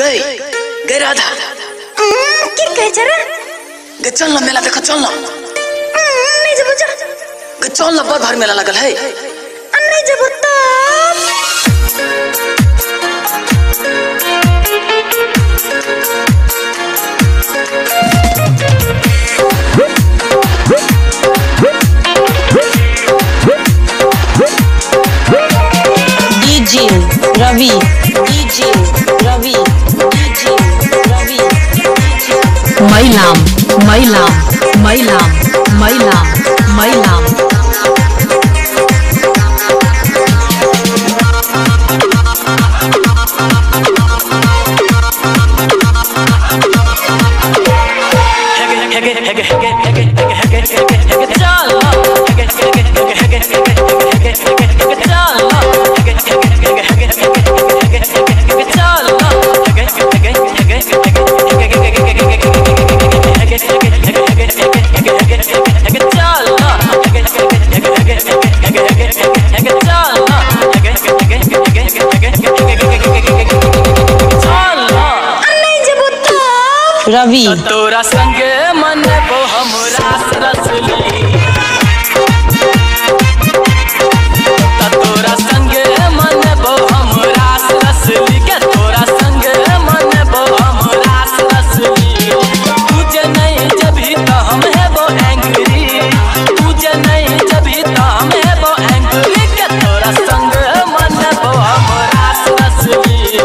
गई गई राधा की कहे जरा गई चल ना मेला देखो चल ना नहीं जब जा गई चल ना बड़ भारी मेला लगल है नहीं जब डीजे रवि डीजे रवि डीजे रवि मैलाम मैलाम मैलाम मैलाम मैलाम रवि तोरा संगे मन को हमरा रसली तोरा संगे मन को हमरा रसली के तोरा संगे मन को हमरा रसली तुझे नहीं जभी तो हम है वो एंग्री तुझे नहीं जभी तो हम है वो एंग्री के तोरा संगे मन को हमरा रसली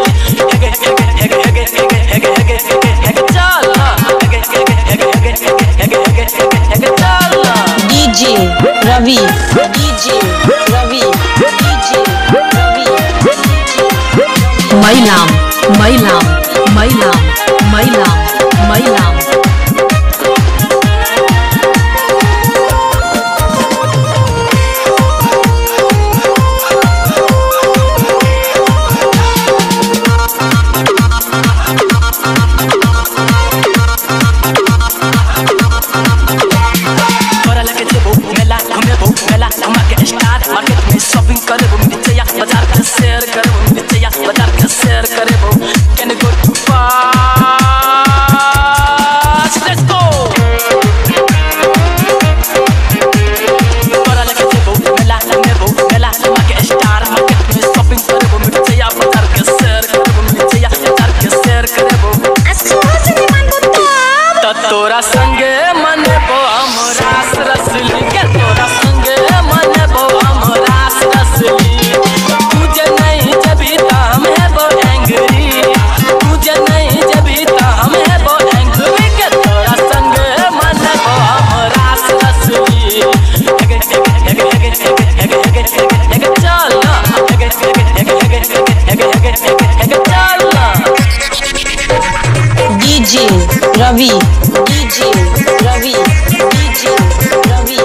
डीजे रवि डीजे रवि डीजे रवि मैलाम मैलाम मैलाम मैलाम मैलाम तोरा संगे मन को हमरा रसली के तोरा संगे मन को हमरा रसली तुझे नहीं जभी तो हम है वो एंग्री तुझे नहीं जभी तो हम है वो एंग्री के तोरा संगे मन को हमरा रसली डीजे रवि डीजे रवि डीजे रवि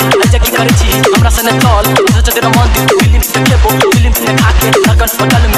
हमरा सने तौल सच तेरा मन दिल फिल्म देखे वो फिल्म देखा के धड़कन पटल